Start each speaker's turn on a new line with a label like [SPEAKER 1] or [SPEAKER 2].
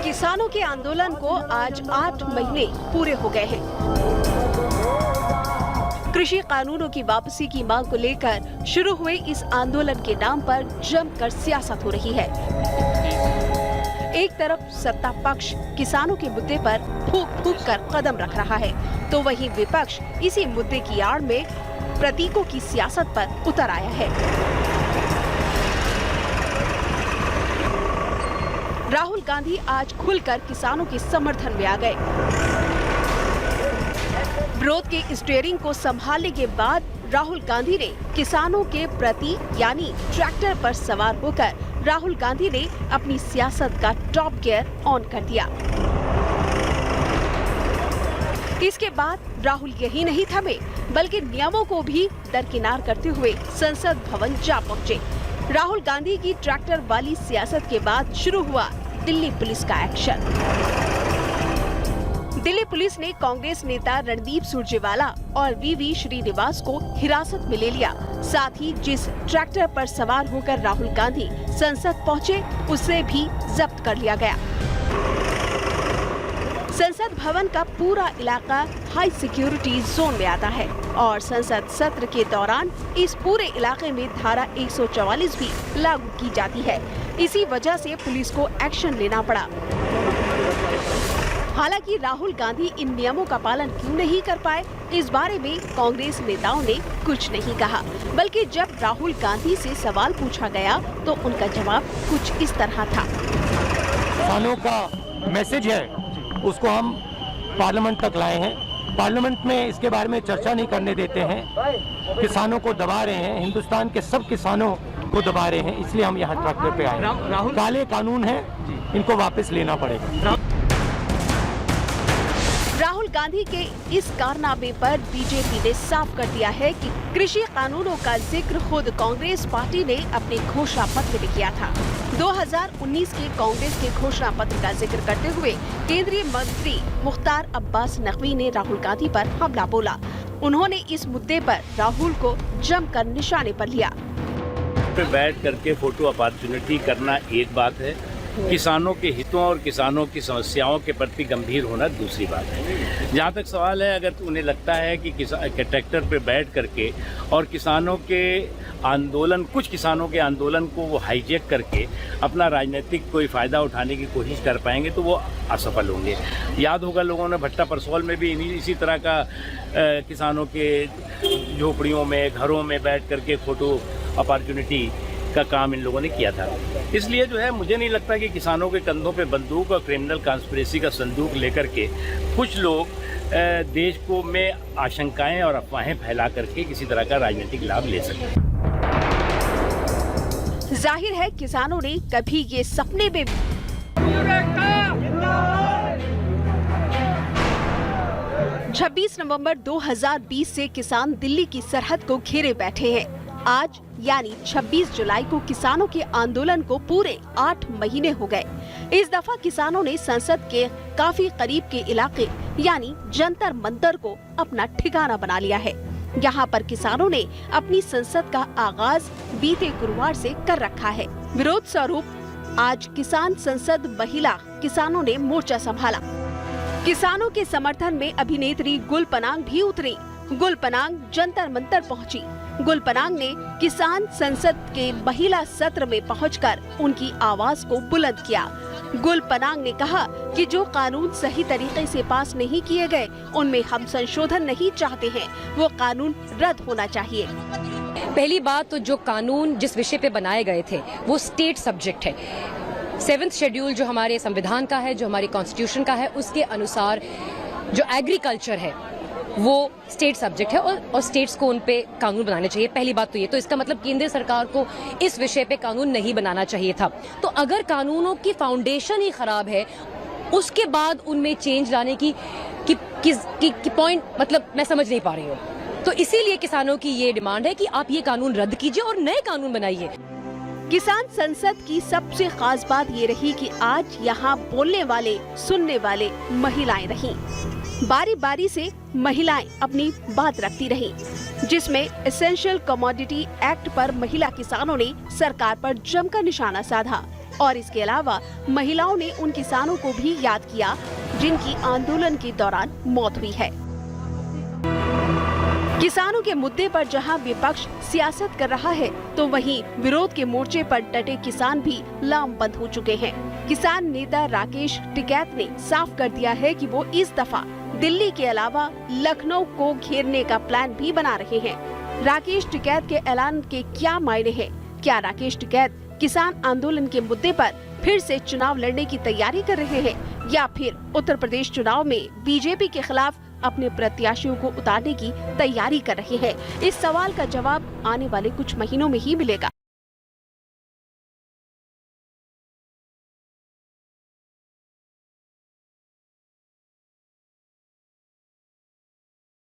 [SPEAKER 1] किसानों के आंदोलन को आज 8 महीने पूरे हो गए हैं। कृषि कानूनों की वापसी की मांग को लेकर शुरू हुए इस आंदोलन के नाम पर जमकर सियासत हो रही है। एक तरफ सत्ता पक्ष किसानों के मुद्दे पर फूंक फूंक कर कदम रख रहा है, तो वहीं विपक्ष इसी मुद्दे की आड़ में प्रतीकों की सियासत पर उतर आया है। राहुल गांधी आज खुलकर किसानों के समर्थन में आ गए। विरोध के स्टीयरिंग को संभालने के बाद राहुल गांधी ने किसानों के प्रति यानी ट्रैक्टर पर सवार होकर राहुल गांधी ने अपनी सियासत का टॉप गियर ऑन कर दिया। इसके बाद राहुल यही नहीं थमे, बल्कि नियमों को भी दरकिनार करते हुए संसद भवन जा पहुंचे। राहुल गांधी की ट्रैक्टर वाली सियासत के बाद शुरू हुआ दिल्ली पुलिस का एक्शन। दिल्ली पुलिस ने कांग्रेस नेता रणदीप सुरजेवाला और वीवी श्रीनिवास को हिरासत में ले लिया। साथ ही जिस ट्रैक्टर पर सवार होकर राहुल गांधी संसद पहुंचे, उसे भी जब्त कर लिया गया। संसद भवन का पूरा इलाका हाई सिक्योरिटी जोन में आता है और संसद सत्र के दौरान इस पूरे इलाके में धारा 144 भी लागू की जाती है। इसी वजह से पुलिस को एक्शन लेना पड़ा। हालांकि राहुल गांधी इन नियमों का पालन क्यों नहीं कर पाए, इस बारे में कांग्रेस नेताओं ने कुछ नहीं कहा, बल्कि जब राहुल गांधी से सवाल पूछा गया तो उनका जवाब कुछ इस तरह था।
[SPEAKER 2] किसानों का मैसेज है, उसको हम पार्लियामेंट तक लाए हैं। पार्लियामेंट में इसके बारे में चर्चा नहीं करने देते हैं। किसानों को दबा रहे हैं, हिंदुस्तान के सब किसानों को दबा रहे हैं, इसलिए हम यहाँ ट्रैक्टर पे आए। काले कानून है, इनको वापस लेना पड़ेगा।
[SPEAKER 1] राहुल गांधी के इस कारनामे पर बीजेपी ने साफ कर दिया है कि कृषि कानूनों का जिक्र खुद कांग्रेस पार्टी ने अपने घोषणा पत्र में किया था। 2019 के कांग्रेस के घोषणा पत्र का जिक्र करते हुए केंद्रीय मंत्री मुख्तार अब्बास नकवी ने राहुल गांधी पर हमला बोला। उन्होंने इस मुद्दे पर राहुल को जमकर निशाने पर लिया।
[SPEAKER 3] पे बैठ करके फोटो अपॉर्चुनिटी करना एक बात है, किसानों के हितों और किसानों की समस्याओं के प्रति गंभीर होना दूसरी बात है। जहाँ तक सवाल है, अगर उन्हें लगता है कि ट्रैक्टर पे बैठ करके और किसानों के आंदोलन, कुछ किसानों के आंदोलन को वो हाईजैक करके अपना राजनीतिक कोई फ़ायदा उठाने की कोशिश कर पाएंगे तो वो असफल होंगे। याद होगा लोगों ने भट्टा परसौल में भी इसी तरह का किसानों के झोपड़ियों में, घरों में बैठ करके फ़ोटो अपॉर्चुनिटी का काम इन लोगों ने किया था। इसलिए जो है, मुझे नहीं लगता कि किसानों के कंधों पे बंदूक और क्रिमिनल कॉन्स्पिरेसी का संदूक लेकर के कुछ लोग देश को में आशंकाएं और अफवाहें फैला करके किसी तरह का राजनीतिक लाभ ले सकते।
[SPEAKER 1] जाहिर है किसानों ने कभी ये सपने में 26 नवंबर 2020 से किसान दिल्ली की सरहद को घेरे बैठे हैं। आज यानी 26 जुलाई को किसानों के आंदोलन को पूरे 8 महीने हो गए। इस दफा किसानों ने संसद के काफी करीब के इलाके यानी जंतर मंतर को अपना ठिकाना बना लिया है। यहाँ पर किसानों ने अपनी संसद का आगाज बीते गुरुवार से कर रखा है। विरोध स्वरूप आज किसान संसद महिला किसानों ने मोर्चा संभाला। किसानों के समर्थन में अभिनेत्री गुल पनांग भी उतरी। गुल पनांग जंतर मंतर पहुंची। गुल पनांग ने किसान संसद के महिला सत्र में पहुंचकर उनकी आवाज को बुलंद किया। गुल पनांग ने कहा कि जो कानून सही तरीके से पास नहीं किए गए, उनमें हम संशोधन नहीं चाहते हैं, वो कानून रद्द होना चाहिए।
[SPEAKER 4] पहली बात तो जो कानून जिस विषय पे बनाए गए थे वो स्टेट सब्जेक्ट है। 7th शेड्यूल जो हमारे संविधान का है, जो हमारे कॉन्स्टिट्यूशन का है, उसके अनुसार जो एग्रीकल्चर है वो स्टेट सब्जेक्ट है और स्टेट्स को उन पे कानून बनाने चाहिए। पहली बात तो ये, तो इसका मतलब केंद्र सरकार को इस विषय पे कानून नहीं बनाना चाहिए था। तो अगर कानूनों की फाउंडेशन ही खराब है, उसके बाद उनमें चेंज लाने की पॉइंट मतलब मैं समझ नहीं पा रही हूँ। तो इसीलिए किसानों की ये डिमांड है कि आप ये कानून रद्द कीजिए और नए कानून बनाइए।
[SPEAKER 1] किसान संसद की सबसे खास बात ये रही कि आज यहाँ बोलने वाले, सुनने वाले महिलाएं रहीं। बारी बारी से महिलाएं अपनी बात रखती रहीं, जिसमें एसेंशियल कमोडिटी एक्ट पर महिला किसानों ने सरकार पर जमकर निशाना साधा और इसके अलावा महिलाओं ने उन किसानों को भी याद किया जिनकी आंदोलन के दौरान मौत हुई है। किसानों के मुद्दे पर जहां विपक्ष सियासत कर रहा है, तो वहीं विरोध के मोर्चे पर डटे किसान भी लामबंद हो चुके हैं। किसान नेता राकेश टिकैत ने साफ कर दिया है कि वो इस दफा दिल्ली के अलावा लखनऊ को घेरने का प्लान भी बना रहे हैं। राकेश टिकैत के ऐलान के क्या मायने हैं? क्या राकेश टिकैत किसान आंदोलन के मुद्दे पर फिर से चुनाव लड़ने की तैयारी कर रहे हैं, या फिर उत्तर प्रदेश चुनाव में बीजेपी के खिलाफ अपने प्रत्याशियों को उतारने की तैयारी कर रहे हैं? इस सवाल का जवाब आने वाले कुछ महीनों में ही मिलेगा।